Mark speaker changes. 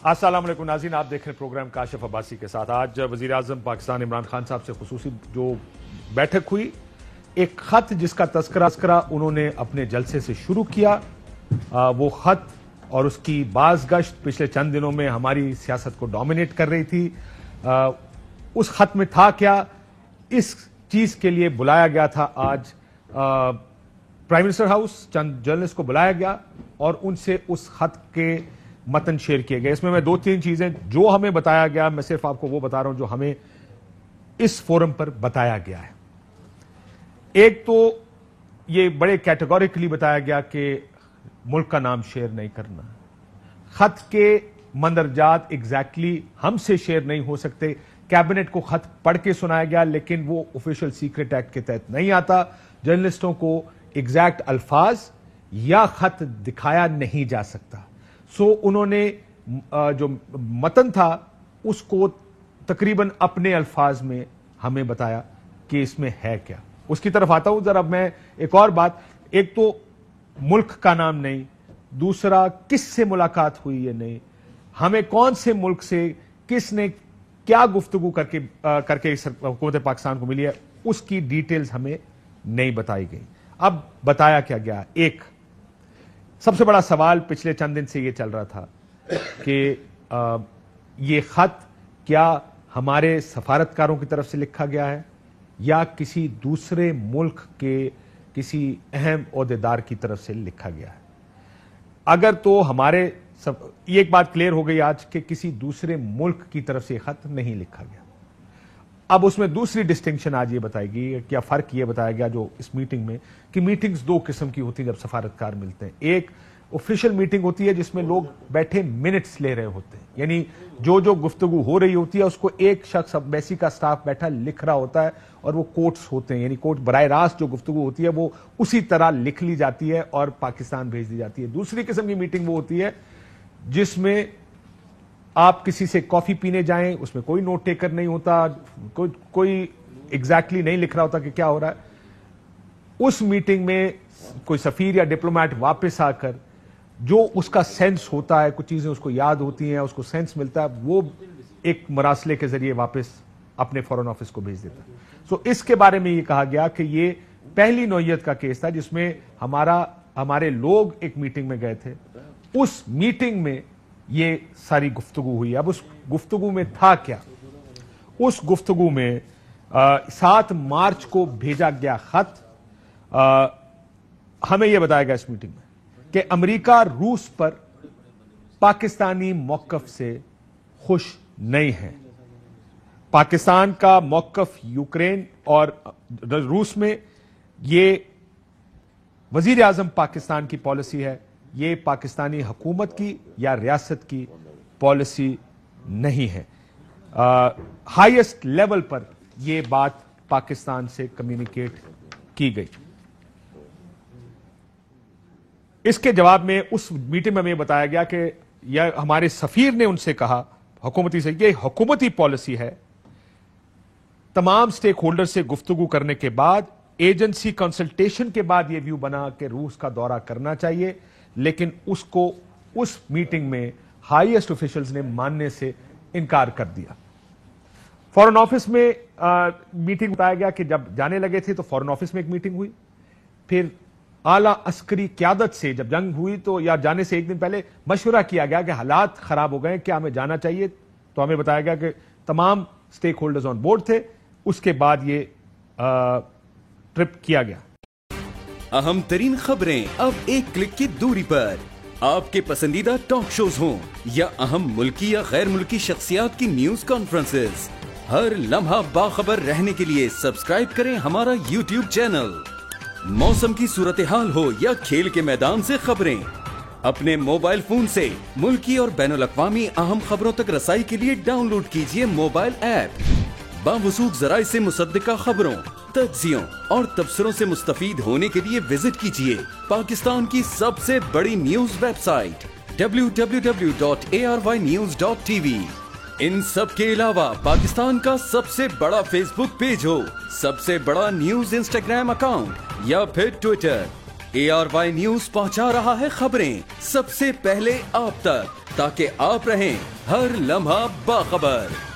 Speaker 1: السلام علیکم ناظرین، آپ دیکھ رہے ہیں پروگرام کاشف عباسی کے ساتھ۔ آج وزیر اعظم پاکستان عمران خان صاحب سے خصوصی جو بیٹھک ہوئی، ایک خط جس کا تذکرہ انہوں نے اپنے جلسے سے شروع کیا، وہ خط اور اس کی بازگشت پچھلے چند دنوں میں ہماری سیاست کو ڈومینیٹ کر رہی تھی۔ اس خط میں تھا کیا؟ اس چیز کے لیے بلایا گیا تھا آج پرائم منسٹر ہاؤس، چند جرنلسٹ کو بلایا گیا اور ان سے اس خط کے متن شیئر کیے گئے۔ اس میں دو تین چیزیں جو ہمیں بتایا گیا، میں صرف آپ کو وہ بتا رہا ہوں جو ہمیں اس فورم پر بتایا گیا ہے۔ ایک تو یہ بڑے کیٹیگوریکلی بتایا گیا کہ ملک کا نام شیئر نہیں کرنا، خط کے مندرجات ایگزیکٹلی ہم سے شیئر نہیں ہو سکتے۔ کیبنٹ کو خط پڑھ کے سنایا گیا لیکن وہ آفیشل سیکرٹ ایکٹ کے تحت نہیں آتا۔ جرنلسٹوں کو ایگزیکٹ الفاظ یا خط دکھایا نہیں جا سکتا۔ سو انہوں نے جو متن تھا اس کو تقریباً اپنے الفاظ میں ہمیں بتایا کہ اس میں ہے کیا۔ اس کی طرف آتا ہوں ذرا میں۔ ایک اور بات، ایک تو ملک کا نام نہیں، دوسرا کس سے ملاقات ہوئی ہے نہیں، ہمیں کون سے ملک سے کس نے کیا گفتگو کر کے حکومت پاکستان کو ملی ہے، اس کی ڈیٹیلز ہمیں نہیں بتائی گئی۔ اب بتایا کیا گیا؟ ایک سب سے بڑا سوال پچھلے چند دن سے یہ چل رہا تھا کہ یہ خط کیا ہمارے سفارتکاروں کی طرف سے لکھا گیا ہے یا کسی دوسرے ملک کے کسی اہم عہدیدار کی طرف سے لکھا گیا ہے۔ اگر تو ہمارے یہ ایک بات کلیئر ہو گئی آج کہ کسی دوسرے ملک کی طرف سے یہ خط نہیں لکھا گیا۔ اب اس میں دوسری ڈسٹنکشن آج یہ بتائی گئی، کیا فرق یہ بتایا گیا جو اس میٹنگ میں، کہ میٹنگز دو قسم کی ہوتی ہیں جب سفارتکار ملتے ہیں۔ ایک آفیشیل میٹنگ ہوتی ہے جس میں لوگ بیٹھے منٹس لے رہے ہوتے ہیں، یعنی جو گفتگو ہو رہی ہوتی ہے اس کو ایک شخص ایمبیسی کا سٹاف بیٹھا لکھ رہا ہوتا ہے اور وہ کوٹس ہوتے ہیں، یعنی کوٹ براہ راست جو گفتگو ہوتی ہے وہ اسی طرح لکھ لی جاتی ہے اور پاکستان بھیج دی جاتی ہے۔ دوسری قسم کی میٹنگ وہ ہوتی ہے جس میں آپ کسی سے کافی پینے جائیں، اس میں کوئی نوٹ ٹیکر نہیں ہوتا، کوئی ایگزیکٹلی نہیں لکھ رہا ہوتا کہ کیا ہو رہا ہے۔ اس میٹنگ میں کوئی سفیر یا ڈپلومیٹ واپس آ کر جو اس کا سینس ہوتا ہے، کچھ چیزیں اس کو یاد ہوتی ہیں، اس کو سینس ملتا ہے، وہ ایک مراسلے کے ذریعے واپس اپنے فورن آفس کو بھیج دیتا ہے۔ سو اس کے بارے میں یہ کہا گیا کہ یہ پہلی نوعیت کا کیس تھا جس میں ہمارے لوگ ایک میٹنگ میں گئے تھے، اس میٹنگ میں یہ ساری گفتگو ہوئی۔ اب اس گفتگو میں تھا کیا؟ اس گفتگو میں 7 مارچ کو بھیجا گیا خط، ہمیں یہ بتایا گیا اس میٹنگ میں کہ امریکہ روس پر پاکستانی موقف سے خوش نہیں ہے۔ پاکستان کا موقف یوکرین اور روس میں، یہ وزیر اعظم پاکستان کی پالیسی ہے، یہ پاکستانی حکومت کی یا ریاست کی پالیسی نہیں ہے۔ ہائیسٹ لیول پر یہ بات پاکستان سے کمیونیکیٹ کی گئی۔ اس کے جواب میں اس میٹنگ میں ہمیں بتایا گیا کہ ہمارے سفیر نے ان سے کہا، حکومتی سے، یہ حکومتی پالیسی ہے، تمام سٹیک ہولڈر سے گفتگو کرنے کے بعد، ایجنسی کنسلٹیشن کے بعد یہ ویو بنا کہ روس کا دورہ کرنا چاہیے، لیکن اس کو اس میٹنگ میں ہائیسٹ آفیشلز نے ماننے سے انکار کر دیا۔ فورن آفس میں میٹنگ بتایا گیا کہ جب جانے لگے تھے تو فورن آفس میں ایک میٹنگ ہوئی، پھر اعلیٰ عسکری قیادت سے جب جنگ ہوئی تو یا جانے سے ایک دن پہلے مشورہ کیا گیا کہ حالات خراب ہو گئے، کیا ہمیں جانا چاہیے؟ تو ہمیں بتایا گیا کہ تمام سٹیک ہولڈرز آن بورڈ تھے۔ اس کے بعد یہ ٹرپ کیا گیا۔
Speaker 2: اہم ترین خبریں اب ایک کلک کی دوری پر، آپ کے پسندیدہ ٹاک شوز ہوں یا اہم ملکی یا غیر ملکی شخصیات کی نیوز کانفرنسز، ہر لمحہ باخبر رہنے کے لیے سبسکرائب کریں ہمارا یوٹیوب چینل۔ موسم کی صورتحال ہو یا کھیل کے میدان سے خبریں، اپنے موبائل فون سے ملکی اور بین الاقوامی اہم خبروں تک رسائی کے لیے ڈاؤن لوڈ کیجیے موبائل ایپ۔ باوثوق ذرائع سے مصدقہ خبروں، تجزیوں اور تبصروں سے مستفید ہونے کے لیے وزٹ کیجیے پاکستان کی سب سے بڑی نیوز ویب سائٹ www.arYnews.tv۔ ان سب کے علاوہ پاکستان کا سب سے بڑا فیس بک پیج ہو، سب سے بڑا نیوز انسٹاگرام اکاؤنٹ یا پھر ٹویٹر، ARY نیوز پہنچا رہا ہے خبریں سب سے پہلے آپ تک۔ تاکہ آپ رہیں ہر لمحہ باخبر۔